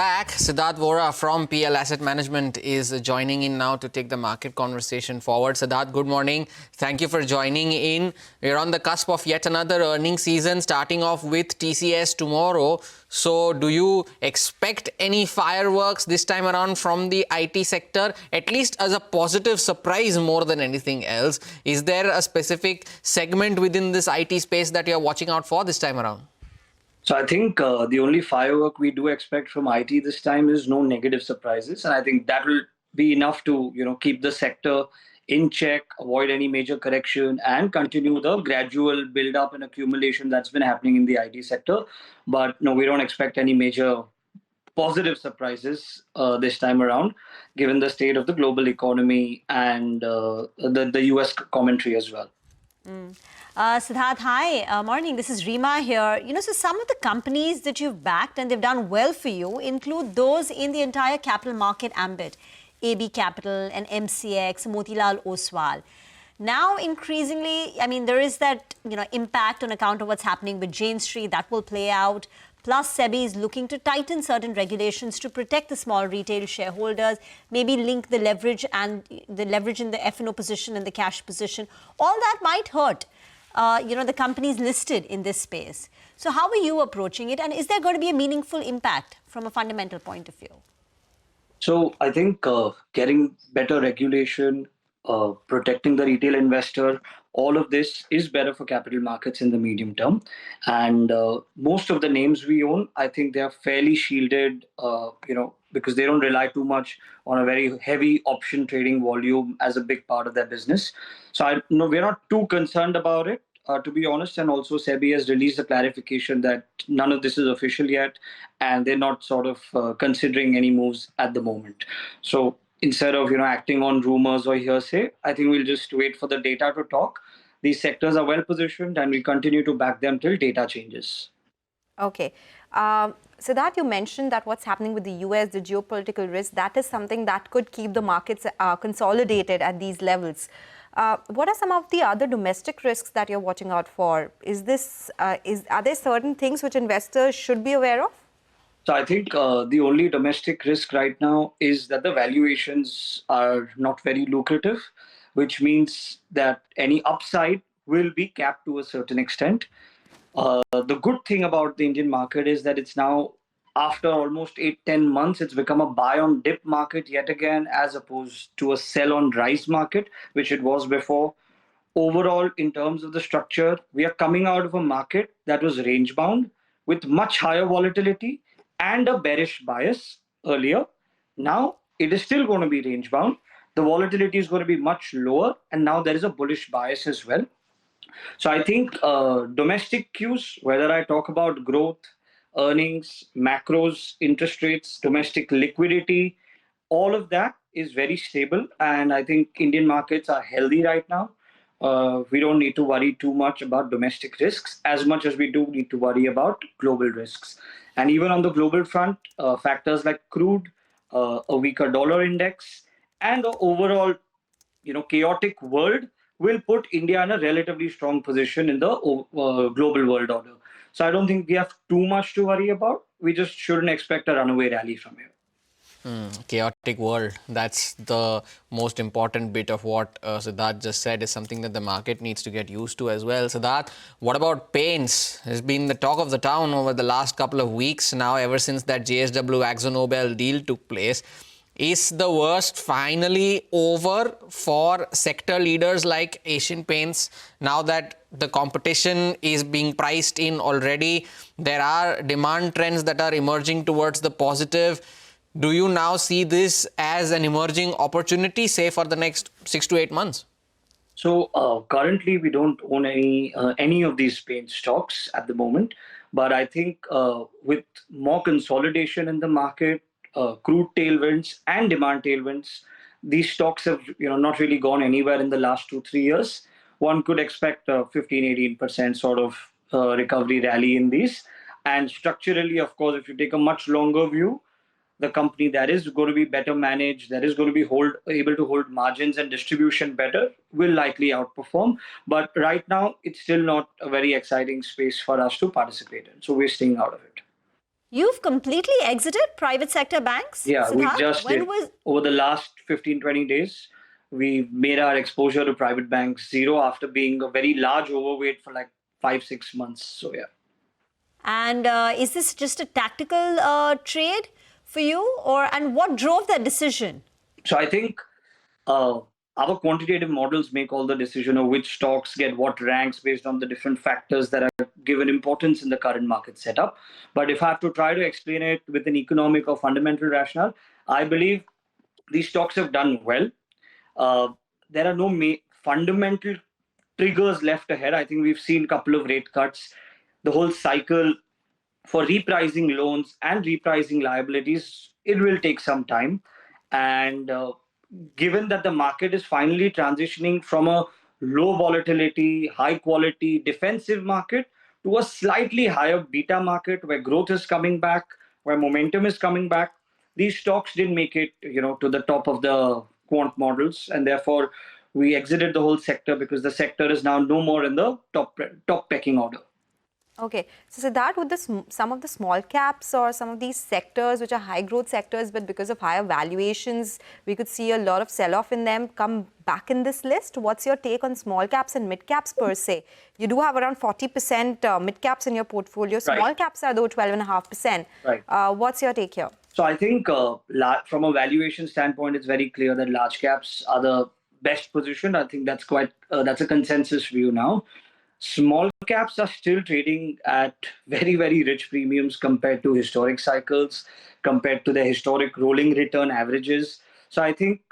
back. Siddharth Vora from PL Asset Management is joining in now to take the market conversation forward. Siddharth, good morning. Thank you for joining in. We're on the cusp of yet another earnings season, starting off with TCS tomorrow. So do you expect any fireworks this time around from the IT sector, at least as a positive surprise more than anything else? Is there a specific segment within this IT space that you're watching out for this time around? So I think the only firework we do expect from IT this time is no negative surprises, and I think that will be enough to keep the sector in check, avoid any major correction, and continue the gradual build up and accumulation that's been happening in the IT sector. But no, we don't expect any major positive surprises this time around, given the state of the global economy and the US commentary as well. Siddharth, hi. Morning. This is Reema here. So some of the companies that you've backed and they've done well for you include those in the entire capital market ambit. AB Capital and MCX, Motilal Oswal. Now, increasingly, there is that, impact on account of what's happening with Jane Street. That will play out. Plus, Sebi is looking to tighten certain regulations to protect the small retail shareholders, maybe link the leverage in the F&O position and the cash position. All that might hurt, the companies listed in this space. So how are you approaching it? And is there going to be a meaningful impact from a fundamental point of view? So I think getting better regulation, protecting the retail investor, all of this is better for capital markets in the medium term. And most of the names we own, I think they are fairly shielded, because they don't rely too much on a very heavy option trading volume as a big part of their business. So we're not too concerned about it, to be honest. And also Sebi has released a clarification that none of this is official yet, and they're not sort of considering any moves at the moment. So instead of acting on rumors or hearsay, I think we'll just wait for the data to talk. These sectors are well positioned, and we continue to back them till data changes. Okay. Siddharth, you mentioned that what's happening with the US, the geopolitical risk, that is something that could keep the markets consolidated at these levels. What are some of the other domestic risks that you're watching out for? Are there certain things which investors should be aware of? So I think the only domestic risk right now is that the valuations are not very lucrative, which means that any upside will be capped to a certain extent. The good thing about the Indian market is that it's now, after almost 8-10 months, it's become a buy on dip market yet again, as opposed to a sell on rise market, which it was before. Overall, in terms of the structure, we are coming out of a market that was range bound with much higher volatility and a bearish bias earlier. Now it is still going to be range bound. The volatility is going to be much lower, and now there is a bullish bias as well. So I think domestic cues, whether I talk about growth, earnings, macros, interest rates, domestic liquidity, all of that is very stable. And I think Indian markets are healthy right now. We don't need to worry too much about domestic risks as much as we do need to worry about global risks. And even on the global front, factors like crude, a weaker dollar index, and the overall chaotic world will put India in a relatively strong position in the global world order. So I don't think we have too much to worry about. We just shouldn't expect a runaway rally from here. Chaotic world. That's the most important bit of what Siddharth just said, is something that the market needs to get used to as well. Siddharth, what about paints? Has been the talk of the town over the last couple of weeks now, ever since that JSW AkzoNobel deal took place. Is the worst finally over for sector leaders like Asian Paints? Now that the competition is being priced in already, there are demand trends that are emerging towards the positive. Do you now see this as an emerging opportunity, say, for the next 6 to 8 months? So currently, we don't own any of these paint stocks at the moment. But I think with more consolidation in the market, crude tailwinds and demand tailwinds, these stocks have not really gone anywhere in the last 2-3 years. One could expect a 15-18% sort of recovery rally in these. And structurally, of course, if you take a much longer view, the company that is going to be better managed, that is going to be able to hold margins and distribution better, will likely outperform. But right now, it's still not a very exciting space for us to participate in. So we're staying out of it. You've completely exited private sector banks? Yeah, we Siddharth? just When did. was Over the last 15, 20 days, we made our exposure to private banks zero after being a very large overweight for like 5, 6 months. So, yeah. And is this just a tactical trade for you, and what drove that decision? So, I think our quantitative models make all the decision of which stocks get what ranks based on the different factors that are given importance in the current market setup. But if I have to try to explain it with an economic or fundamental rationale, I believe these stocks have done well. There are no fundamental triggers left ahead. I think we've seen a couple of rate cuts. The whole cycle for repricing loans and repricing liabilities, it will take some time. And given that the market is finally transitioning from a low volatility, high quality defensive market to a slightly higher beta market where growth is coming back, where momentum is coming back, these stocks didn't make it, to the top of the quant models, and therefore we exited the whole sector because the sector is now no more in the top pecking order. Okay, so Siddharth, with some of the small caps or some of these sectors which are high growth sectors, but because of higher valuations, we could see a lot of sell-off in them come back in this list. What's your take on small caps and mid caps per se? You do have around 40% mid caps in your portfolio. Small Right. caps are though 12.5%. Right. What's your take here? So I think from a valuation standpoint, it's very clear that large caps are the best positioned. I think that's that's a consensus view now. Small caps are still trading at very, very rich premiums compared to historic cycles, compared to the historic rolling return averages. So I think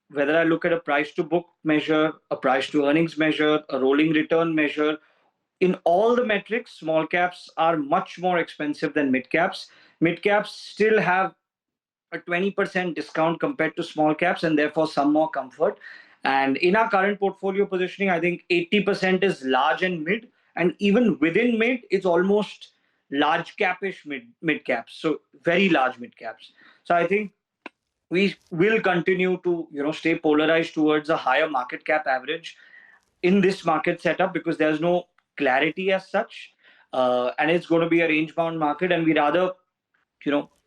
whether I look at a price to book measure, a price to earnings measure, a rolling return measure, in all the metrics, small caps are much more expensive than mid caps. Mid caps still have a 20% discount compared to small caps and therefore some more comfort. And in our current portfolio positioning, I think 80% is large and mid. And even within mid, it's almost large capish mid caps. So very large mid caps. So I think we will continue to stay polarized towards a higher market cap average in this market setup because there's no clarity as such. And it's going to be a range bound market. And we rather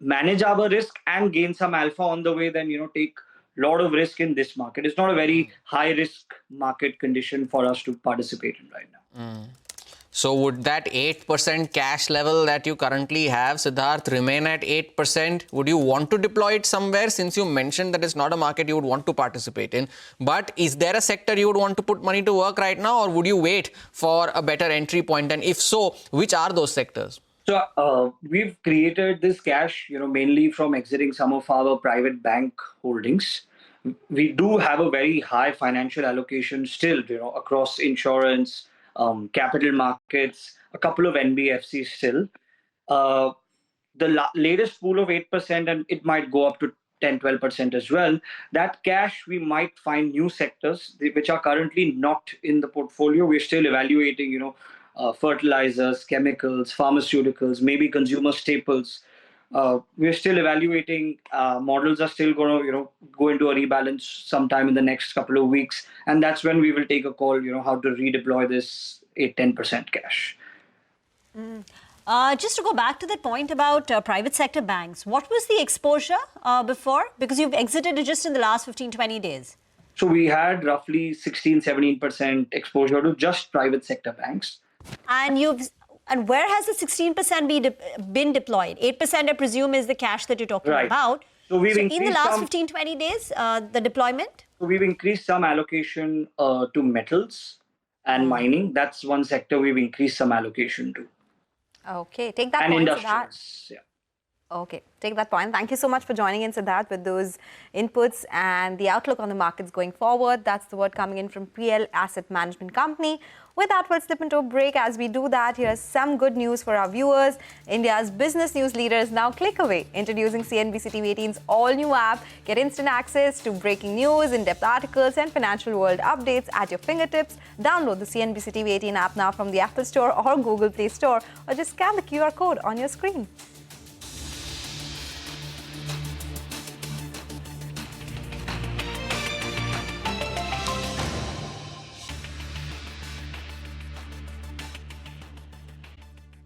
manage our risk and gain some alpha on the way than take a lot of risk in this market. It's not a very high risk market condition for us to participate in right now. So would that 8% cash level that you currently have, Siddharth, remain at 8%? Would you want to deploy it somewhere, since you mentioned that it's not a market you would want to participate in? But is there a sector you would want to put money to work right now, or would you wait for a better entry point? And if so, which are those sectors? So we've created this cash, mainly from exiting some of our private bank holdings. We do have a very high financial allocation still, across insurance, capital markets, a couple of NBFCs still. The latest pool of 8%, and it might go up to 10, 12% as well. That cash, we might find new sectors which are currently not in the portfolio. We're still evaluating, fertilizers, chemicals, pharmaceuticals, maybe consumer staples. We're still evaluating. Models are still going to, go into a rebalance sometime in the next couple of weeks, and that's when we will take a call, how to redeploy this 8-10% cash. Just to go back to that point about private sector banks, what was the exposure before? Because you've exited it just in the last 15-20 days. So we had roughly 16-17% exposure to just private sector banks. And where has the 16% been deployed? 8%, I presume, is the cash that you're talking Right. about. So in the last 15-20 days, the deployment? So we've increased some allocation to metals and mining. That's one sector we've increased some allocation to. Okay, take that And point, industrials. Yeah. Okay, take that point. Thank you so much for joining in, Siddharth, with those inputs and the outlook on the markets going forward. That's the word coming in from PL Asset Management Company. With that, we'll slip into a break. As we do that, here's some good news for our viewers. India's business news leader is now click away. Introducing CNBC-TV18's all-new app. Get instant access to breaking news, in-depth articles, and financial world updates at your fingertips. Download the CNBC-TV18 app now from the Apple Store or Google Play Store, or just scan the QR code on your screen.